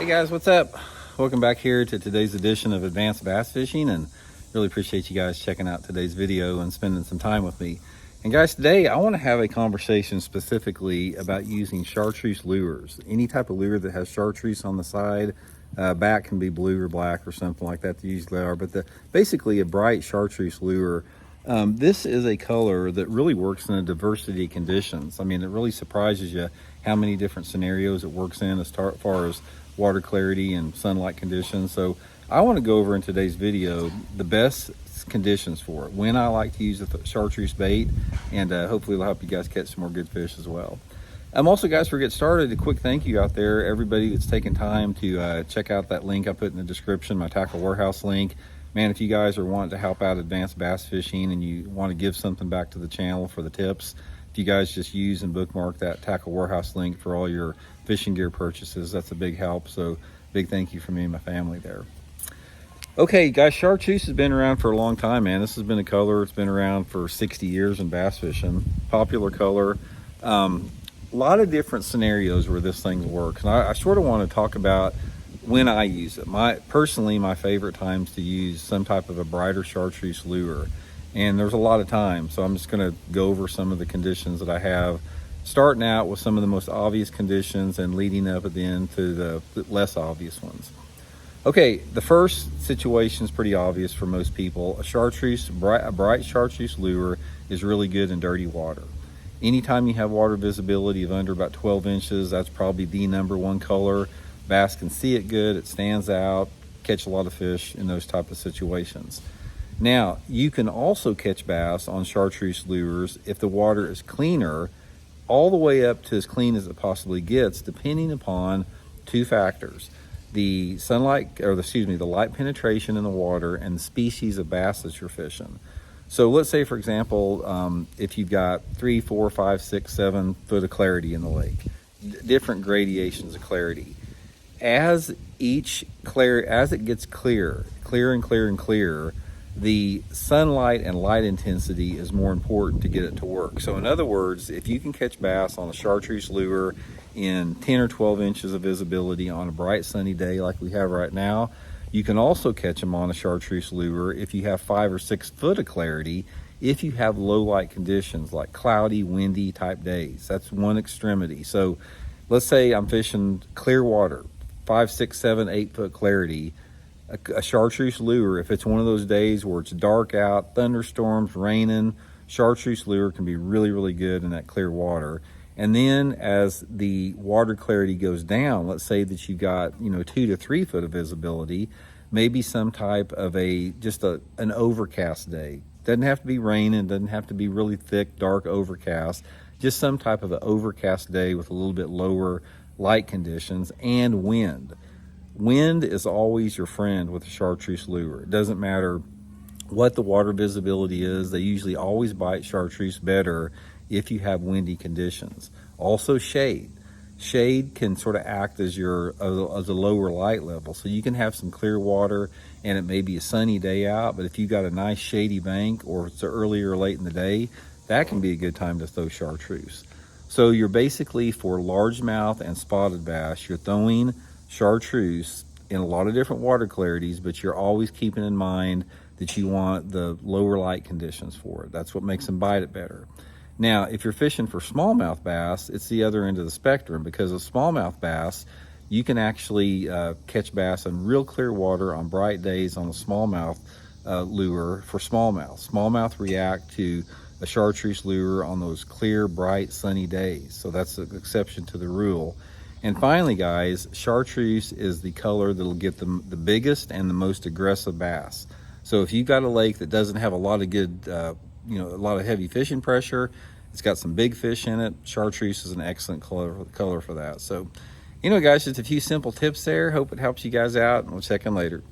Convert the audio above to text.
Hey guys, what's up? Welcome back here to today's edition of Advanced Bass Fishing, and really appreciate you guys checking out today's video and spending some time with me. And guys, today I want to have a conversation specifically about using chartreuse lures. Any type of lure that has chartreuse on the side, back can be blue or black or something like that, they usually are, but basically a bright chartreuse lure. This is a color that really works in a diversity of conditions. I mean, it really surprises you how many different scenarios it works in as far as water clarity and sunlight conditions. So I want to go over in today's video the best conditions for it, when I like to use the chartreuse bait, and hopefully it'll help you guys catch some more good fish as well. Also, guys, before we get started, a quick thank you out there, everybody that's taken time to check out that link I put in the description, my tackle warehouse link. Man, if you guys are wanting to help out advanced bass fishing and you want to give something back to the channel for the tips, if you guys just use and bookmark that tackle warehouse link for all your fishing gear purchases, that's a big help. So big thank you from me and my family there. Okay guys, chartreuse has been around for a long time, man. This has been a color, it's been around for 60 years in bass fishing. Popular color. A lot of different scenarios where this thing works. And I sort of want to talk about when I use it. Personally, my favorite times to use some type of a brighter chartreuse lure. And there's a lot of times, so I'm just going to go over some of the conditions that I have, starting out with some of the most obvious conditions and leading up at the end to the less obvious ones. Okay, the first situation is pretty obvious for most people. A bright chartreuse lure is really good in dirty water. Anytime you have water visibility of under about 12 inches, that's probably the #1 color. Bass can see it good, it stands out, catch a lot of fish in those type of situations. Now, you can also catch bass on chartreuse lures if the water is cleaner, all the way up to as clean as it possibly gets, depending upon two factors: the the light penetration in the water and the species of bass that you're fishing. So let's say, for example, if you've got 3, 4, 5, 6, 7 foot of clarity in the lake, different gradations of clarity. As it gets clearer and clearer, the sunlight and light intensity is more important to get it to work. So in other words, if you can catch bass on a chartreuse lure in 10 or 12 inches of visibility on a bright sunny day like we have right now, you can also catch them on a chartreuse lure if you have 5 or 6 foot of clarity, if you have low light conditions like cloudy, windy type days. That's one extremity. So let's say I'm fishing clear water, 5, 6, 7, 8 foot clarity. A chartreuse lure, if it's one of those days where it's dark out, thunderstorms, raining, chartreuse lure can be really, really good in that clear water. And then as the water clarity goes down, let's say that you got 2 to 3 foot of visibility, maybe some type of an overcast day. Doesn't have to be raining, doesn't have to be really thick, dark overcast, just some type of an overcast day with a little bit lower light conditions and wind. Wind is always your friend with a chartreuse lure. It doesn't matter what the water visibility is, they usually always bite chartreuse better if you have windy conditions. Also shade. Shade can sort of act as a lower light level. So you can have some clear water and it may be a sunny day out, but if you got a nice shady bank or it's early or late in the day, that can be a good time to throw chartreuse. So you're basically, for largemouth and spotted bass, you're throwing chartreuse in a lot of different water clarities, but you're always keeping in mind that you want the lower light conditions for it. That's what makes them bite it better. Now, if you're fishing for smallmouth bass, it's the other end of the spectrum, because of smallmouth bass, you can actually catch bass in real clear water on bright days on a smallmouth lure for smallmouth. Smallmouth react to a chartreuse lure on those clear, bright, sunny days. So that's an exception to the rule. And finally, guys, chartreuse is the color that'll get the biggest and the most aggressive bass. So if you've got a lake that doesn't have a lot of good, a lot of heavy fishing pressure, it's got some big fish in it, chartreuse is an excellent color for that. So, guys, just a few simple tips there. Hope it helps you guys out, and we'll check in later.